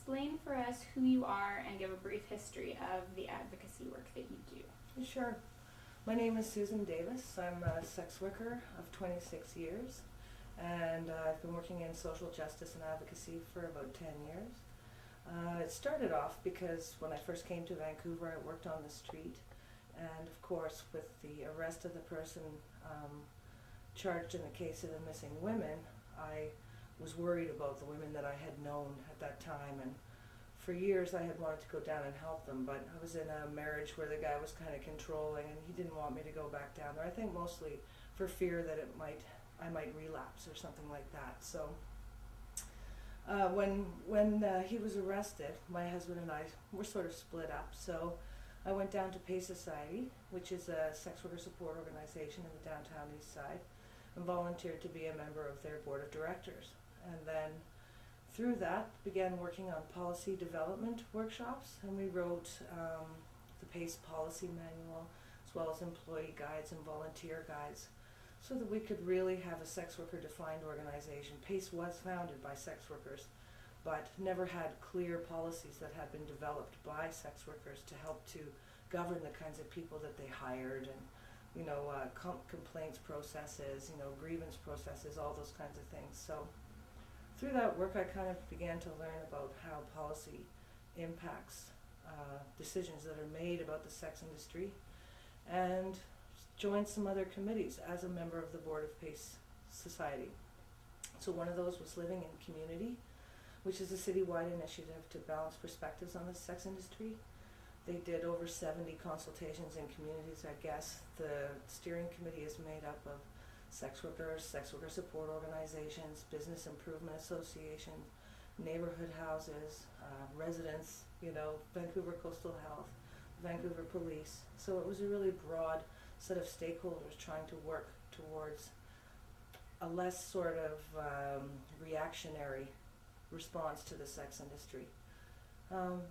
explain for us who you are and give a brief history of the advocacy work that you do? Sure. My name is Susan Davis. I'm a sex worker of 26 years, and I've been working in social justice and advocacy for about 10 years. It started off because when I first came to Vancouver, I worked on the street, and of course with the arrest of the person charged in the case of the missing women, I was worried about the women that I had known at that time, and for years I had wanted to go down and help them, but I was in a marriage where the guy was kind of controlling and he didn't want me to go back down there. I think mostly for fear that I might relapse or something like that. So when he was arrested, my husband and I were sort of split up. So I went down to Pay Society, which is a sex worker support organization in the downtown east side, and volunteered to be a member of their board of directors. And then through that, began working on policy development workshops, and we wrote the PACE policy manual, as well as employee guides and volunteer guides, so that we could really have a sex worker defined organization. PACE was founded by sex workers, but never had clear policies that had been developed by sex workers to help to govern the kinds of people that they hired, and complaints processes, grievance processes, all those kinds of things. So through that work, I kind of began to learn about how policy impacts decisions that are made about the sex industry, and joined some other committees as a member of the board of PACE Society. So one of those was Living in Community, which is a citywide initiative to balance perspectives on the sex industry. They did over 70 consultations in communities, I guess. The steering committee is made up of sex workers, sex worker support organizations, business improvement associations, neighborhood houses, residents, Vancouver Coastal Health, Vancouver Police. So it was a really broad set of stakeholders trying to work towards a less sort of reactionary response to the sex industry,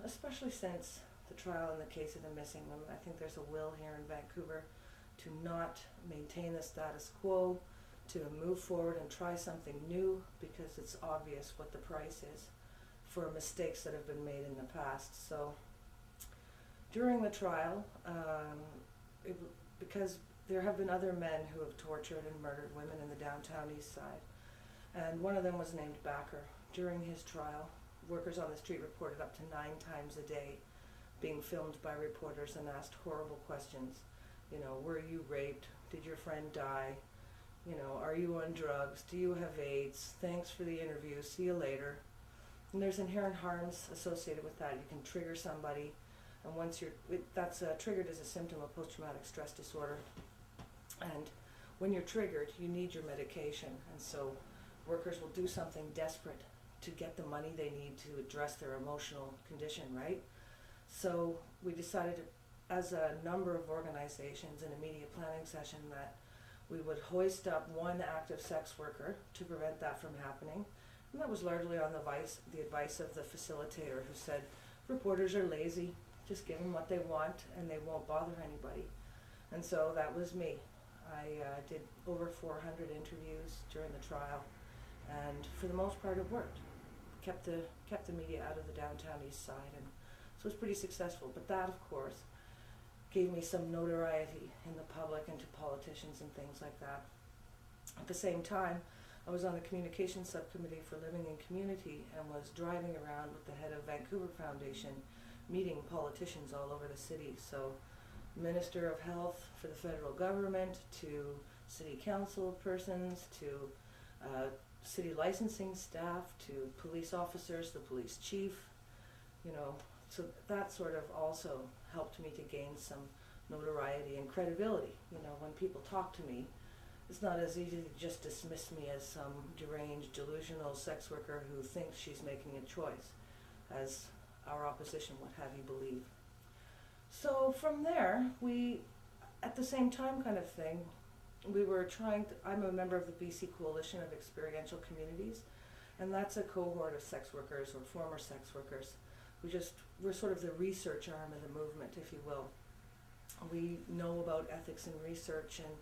especially since the trial in the case of the missing women. I think there's a will here in Vancouver to not maintain the status quo, to move forward and try something new, because it's obvious what the price is for mistakes that have been made in the past. So during the trial, because there have been other men who have tortured and murdered women in the downtown east side, and one of them was named Backer. During his trial, workers on the street reported up to 9 times a day being filmed by reporters and asked horrible questions. Were you raped? Did your friend die? Are you on drugs? Do you have AIDS? Thanks for the interview. See you later. And there's inherent harms associated with that. You can trigger somebody, and once that's triggered as a symptom of post-traumatic stress disorder. And when you're triggered, you need your medication, and so workers will do something desperate to get the money they need to address their emotional condition, right? So we decided, as a number of organizations in a media planning session, that we would hoist up one active sex worker to prevent that from happening. And that was largely on the advice of the facilitator, who said, reporters are lazy, just give them what they want and they won't bother anybody. And so that was me. I did over 400 interviews during the trial, and for the most part it worked. Kept the media out of the downtown east side, and so it was pretty successful. But that, of course, gave me some notoriety in the public and to politicians and things like that. At the same time, I was on the communications subcommittee for Living in Community and was driving around with the head of Vancouver Foundation, meeting politicians all over the city. So Minister of Health for the federal government, to city council persons, to city licensing staff, to police officers, the police chief, so that sort of also helped me to gain some notoriety and credibility. When people talk to me, it's not as easy to just dismiss me as some deranged, delusional sex worker who thinks she's making a choice, as our opposition would have you believe. So from there, we, at the same time kind of thing, we were I'm a member of the BC Coalition of Experiential Communities, and that's a cohort of sex workers or former sex workers. We're sort of the research arm of the movement, if you will. We know about ethics and research and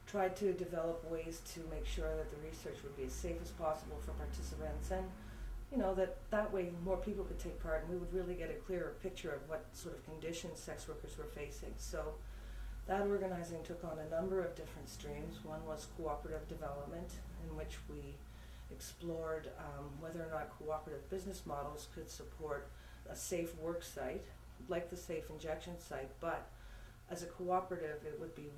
try to develop ways to make sure that the research would be as safe as possible for participants and that way more people could take part and we would really get a clearer picture of what sort of conditions sex workers were facing. So that organizing took on a number of different streams. One was cooperative development, in which we explored whether or not cooperative business models could support a safe work site, like the safe injection site, but as a cooperative it would be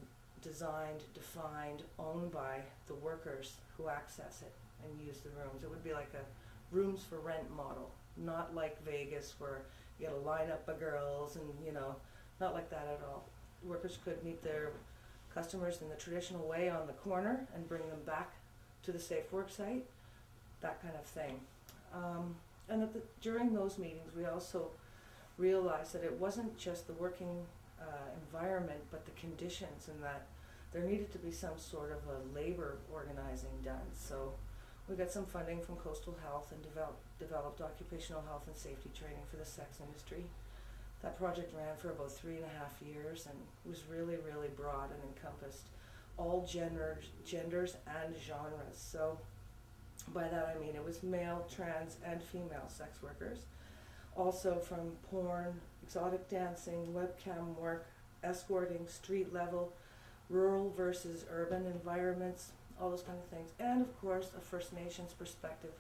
designed, defined, owned by the workers who access it and use the rooms. It would be like a rooms for rent model, not like Vegas where you get a lineup of girls and, not like that at all. Workers could meet their customers in the traditional way on the corner and bring them back to the safe work site, that kind of thing. And during those meetings we also realized that it wasn't just the working environment but the conditions, and that there needed to be some sort of a labor organizing done. So we got some funding from Coastal Health and developed occupational health and safety training for the sex industry. That project ran for about 3.5 years and was really, really broad and encompassed all genders and genres. So by that I mean it was male, trans, and female sex workers. Also from porn, exotic dancing, webcam work, escorting, street level, rural versus urban environments, all those kind of things. And of course a First Nations perspective,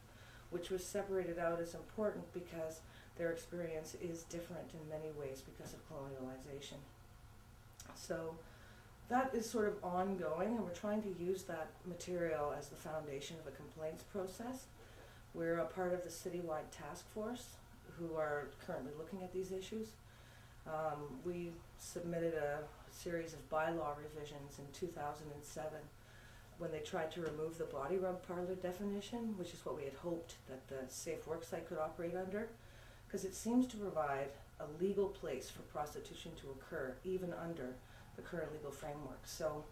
which was separated out as important because their experience is different in many ways because of colonialization. So that is sort of ongoing, and we're trying to use that material as the foundation of a complaints process. We're a part of the citywide task force who are currently looking at these issues. We submitted a series of bylaw revisions in 2007 when they tried to remove the body rub parlor definition, which is what we had hoped that the safe work site could operate under, because it seems to provide a legal place for prostitution to occur even under the current legal framework. So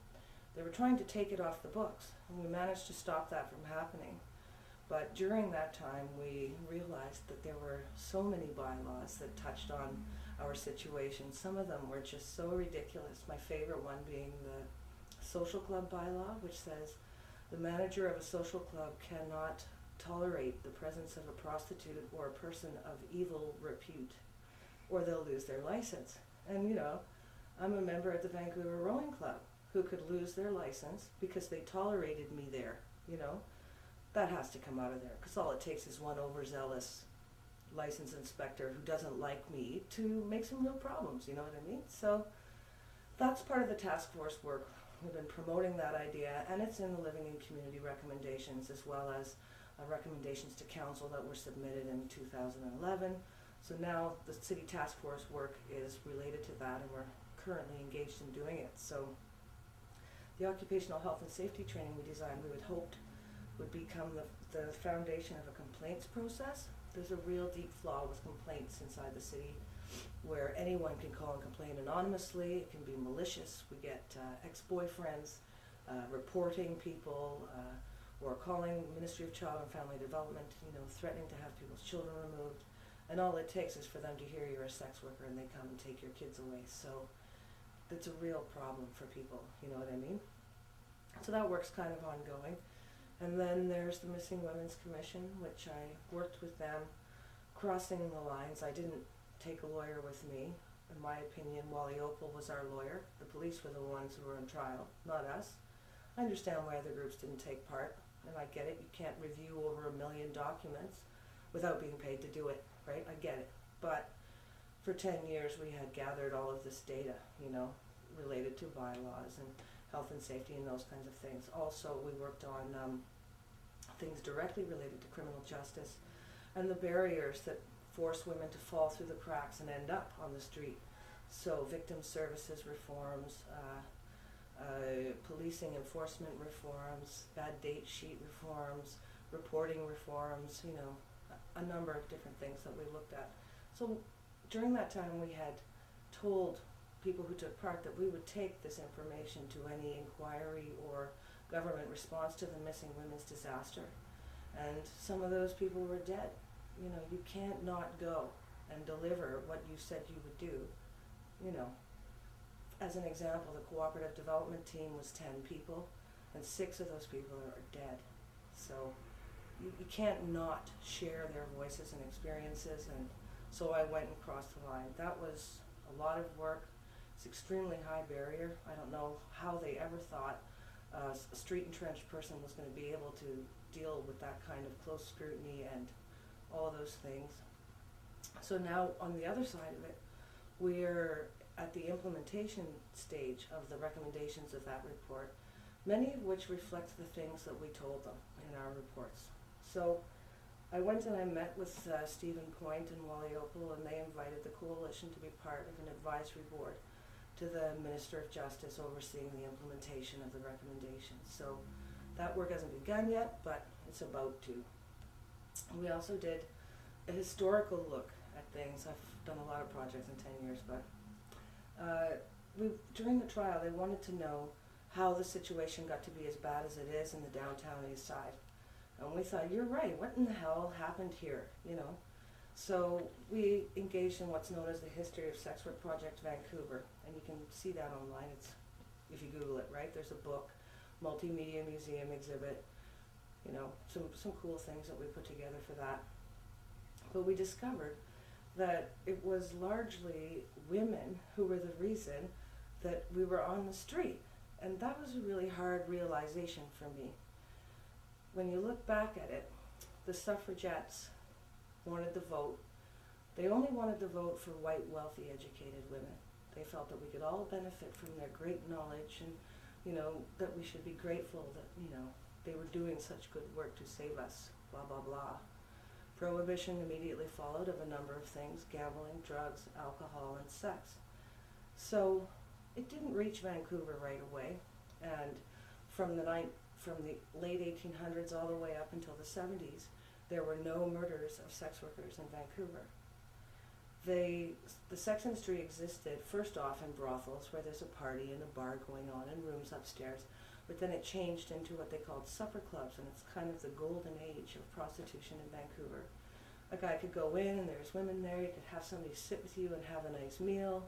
they were trying to take it off the books, and we managed to stop that from happening. But during that time we realized that there were so many bylaws that touched on our situation. Some of them were just so ridiculous. My favorite one being the social club bylaw, which says the manager of a social club cannot tolerate the presence of a prostitute or a person of evil repute, or they'll lose their license. And I'm a member at the Vancouver Rowing Club who could lose their license because they tolerated me there. That has to come out of there, because all it takes is one overzealous license inspector who doesn't like me to make some real problems, you know what I mean? So that's part of the task force work. We've been promoting that idea, and it's in the Living in Community recommendations, as well as recommendations to council that were submitted in 2011. So now the city task force work is related to that, and we're currently engaged in doing it. So the occupational health and safety training we designed, we had hoped would become the foundation of a complaints process. There's a real deep flaw with complaints inside the city where anyone can call and complain anonymously. It can be malicious. We get ex-boyfriends reporting people or calling Ministry of Child and Family Development, threatening to have people's children removed. And all it takes is for them to hear you're a sex worker and they come and take your kids away. So that's a real problem for people, you know what I mean? So that work's kind of ongoing. And then there's the Missing Women's Commission, which I worked with them, crossing the lines. I didn't take a lawyer with me. In my opinion, Wally Opal was our lawyer. The police were the ones who were on trial, not us. I understand why other groups didn't take part, and I get it. You can't review over 1 million documents without being paid to do it, right? I get it. But for 10 years we had gathered all of this data, related to bylaws and health and safety and those kinds of things. Also, we worked on things directly related to criminal justice and the barriers that force women to fall through the cracks and end up on the street. So victim services reforms, policing enforcement reforms, bad date sheet reforms, reporting reforms, a number of different things that we looked at. So during that time we had told people who took part that we would take this information to any inquiry or government response to the missing women's disaster. And some of those people were dead. You can't not go and deliver what you said you would do. As an example, the cooperative development team was 10 people, and 6 of those people are dead. So you can't not share their voices and experiences, and so I went and crossed the line. That was a lot of work. It's extremely high barrier. I don't know how they ever thought a street entrenched person was going to be able to deal with that kind of close scrutiny and all those things. So now on the other side of it, we're at the implementation stage of the recommendations of that report, many of which reflect the things that we told them in our reports. So I went and I met with Stephen Point and Wally Opal, and they invited the coalition to be part of an advisory board to the Minister of Justice overseeing the implementation of the recommendations. So that work hasn't begun yet, but it's about to. We also did a historical look at things. I've done a lot of projects in 10 years, but during the trial they wanted to know how the situation got to be as bad as it is in the downtown east side. And we thought, you're right, what in the hell happened here, you know? So we engaged in what's known as the History of Sex Work Project Vancouver, and you can see that online. It's, if you Google it, right? There's a book, multimedia museum exhibit, you know, some cool things that we put together for that. But we discovered that it was largely women who were the reason that we were on the street. And that was a really hard realization for me. When you look back at it, the suffragettes wanted the vote. They only wanted the vote for white, wealthy, educated women. They felt that we could all benefit from their great knowledge, and, you know, that we should be grateful that, you know, they were doing such good work to save us, blah, blah, blah. Prohibition immediately followed of a number of things: gambling, drugs, alcohol, and sex. So it didn't reach Vancouver right away, and from the late 1800s all the way up until the 70s, there were no murders of sex workers in Vancouver. The sex industry existed first off in brothels, where there's a party and a bar going on and rooms upstairs, but then it changed into what they called supper clubs, and it's kind of the golden age of prostitution in Vancouver. A guy could go in and there's women there, you could have somebody sit with you and have a nice meal.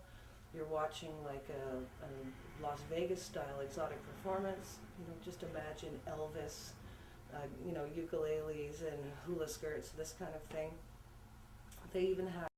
You're watching like a Las Vegas style exotic performance. You know, just imagine Elvis, you know, ukuleles and hula skirts, this kind of thing. They even had